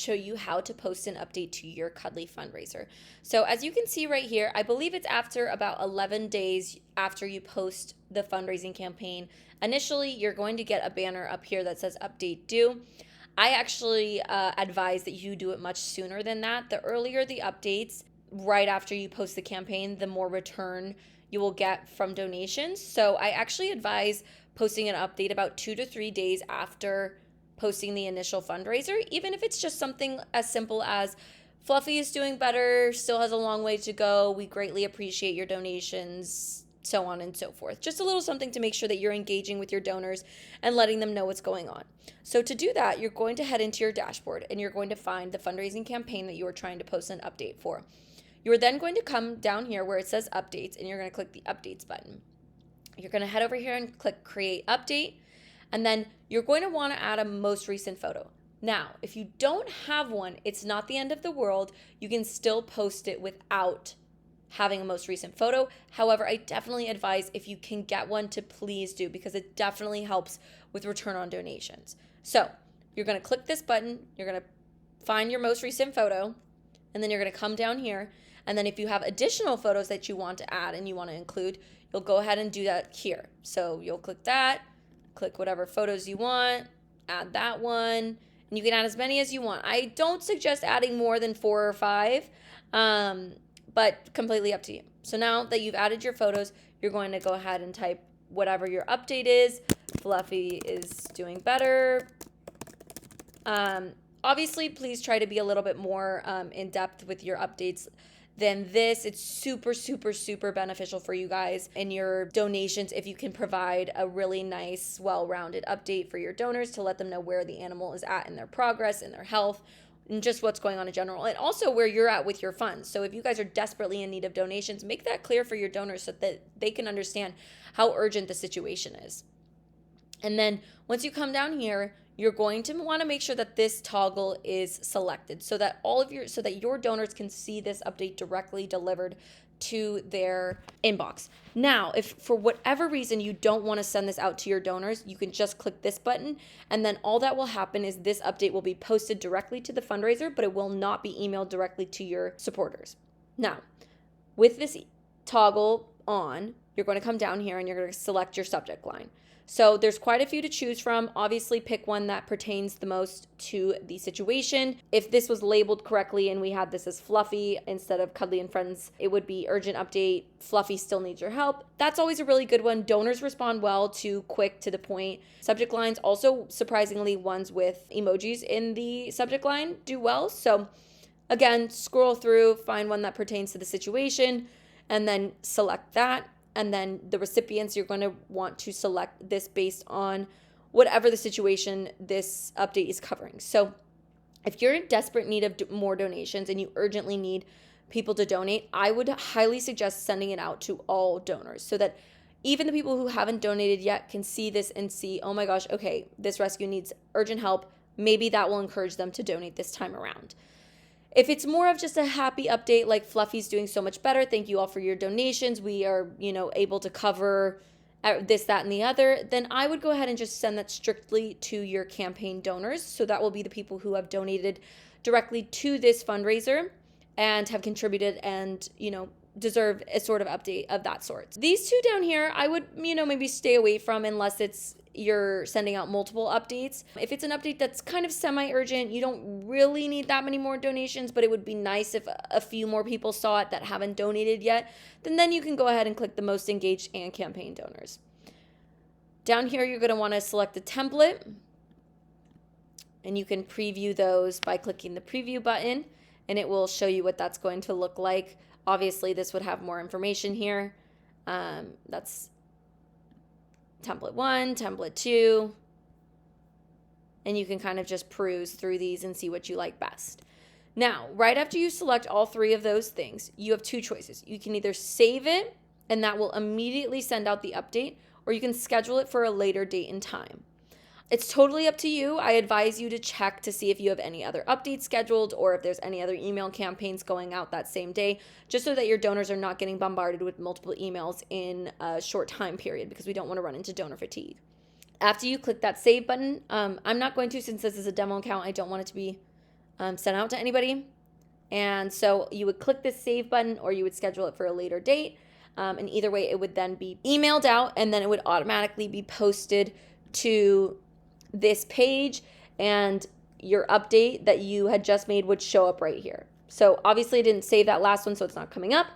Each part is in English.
show you how to post an update to your Cuddly fundraiser. So as you can see right here, I believe it's after about 11 days after you post the fundraising campaign. Initially, you're going to get a banner up here that says update due. I actually advise that you do it much sooner than that. The earlier the updates, right after you post the campaign, the more return you will get from donations. So I actually advise posting an update about 2 to 3 days after posting the initial fundraiser, even if it's just something as simple as Fluffy is doing better, still has a long way to go. We greatly appreciate your donations, so on and so forth. Just a little something to make sure that you're engaging with your donors and letting them know what's going on. So to do that, you're going to head into your dashboard and you're going to find the fundraising campaign that you are trying to post an update for. You're then going to come down here where it says updates and you're going to click the updates button. You're going to head over here and click create update. And then you're going to want to add a most recent photo. Now, if you don't have one, it's not the end of the world. You can still post it without having a most recent photo. However, I definitely advise if you can get one to please do, because it definitely helps with return on donations. So you're going to click this button. You're going to find your most recent photo. And then you're going to come down here. And then if you have additional photos that you want to add and you want to include, you'll go ahead and do that here. So you'll click that. Click whatever photos you want, add that one, and you can add as many as you want. I don't suggest adding more than 4 or 5, but completely up to you. So now that you've added your photos, you're going to go ahead and type whatever your update is. Fluffy is doing better. Obviously, please try to be a little bit more in depth with your updates than this. It's super, super, super beneficial for you guys and your donations if you can provide a really nice, well-rounded update for your donors to let them know where the animal is at in their progress, in their health, and just what's going on in general, and also where you're at with your funds. So if you guys are desperately in need of donations, make that clear for your donors so that they can understand how urgent the situation is. And then once you come down here, you're going to want to make sure that this toggle is selected so that your donors can see this update directly delivered to their inbox. Now, if for whatever reason you don't want to send this out to your donors, you can just click this button, and then all that will happen is this update will be posted directly to the fundraiser, but it will not be emailed directly to your supporters. Now, with this toggle on, you're going to come down here and you're going to select your subject line. So there's quite a few to choose from. Obviously, pick one that pertains the most to the situation. If this was labeled correctly and we had this as Fluffy instead of Cuddly and Friends, it would be urgent update, Fluffy still needs your help. That's always a really good one. Donors respond well to quick, to the point. Subject lines, also surprisingly, ones with emojis in the subject line do well. So again, scroll through, find one that pertains to the situation, and then select that. And then the recipients, you're going to want to select this based on whatever the situation this update is covering. So if you're in desperate need of more donations and you urgently need people to donate, I would highly suggest sending it out to all donors so that even the people who haven't donated yet can see this and see, oh my gosh, okay, this rescue needs urgent help. Maybe that will encourage them to donate this time around. If it's more of just a happy update, like Fluffy's doing so much better, thank you all for your donations, we are, able to cover this, that, and the other, then I would go ahead and just send that strictly to your campaign donors. So that will be the people who have donated directly to this fundraiser and have contributed and, deserve a sort of update of that sort. These two down here, I would, maybe stay away from unless you're sending out multiple updates. If it's an update that's kind of semi-urgent, you don't really need that many more donations, but it would be nice if a few more people saw it that haven't donated yet, then you can go ahead and click the most engaged and campaign donors. Down here, you're going to want to select a template, and you can preview those by clicking the preview button, and it will show you what that's going to look like. Obviously, this would have more information here. That's template 1, template 2, and you can kind of just peruse through these and see what you like best. Now, right after you select all 3 of those things, you have 2 choices. You can either save it, and that will immediately send out the update, or you can schedule it for a later date and time. It's totally up to you. I advise you to check to see if you have any other updates scheduled or if there's any other email campaigns going out that same day, just so that your donors are not getting bombarded with multiple emails in a short time period, because we don't want to run into donor fatigue. After you click that save button, I'm not going to, since this is a demo account, I don't want it to be sent out to anybody. And so you would click this save button, or you would schedule it for a later date. And either way, it would then be emailed out, and then it would automatically be posted to this page, and your update that you had just made would show up right here. So obviously I didn't save that last one, so it's not coming up,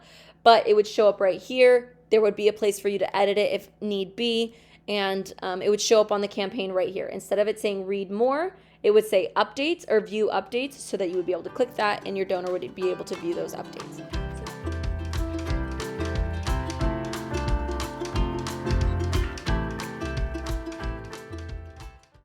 but it would show up right here. There would be a place for you to edit it if need be, and it would show up on the campaign right here. Instead of it saying read more, it would say updates or view updates, so that you would be able to click that and your donor would be able to view those updates.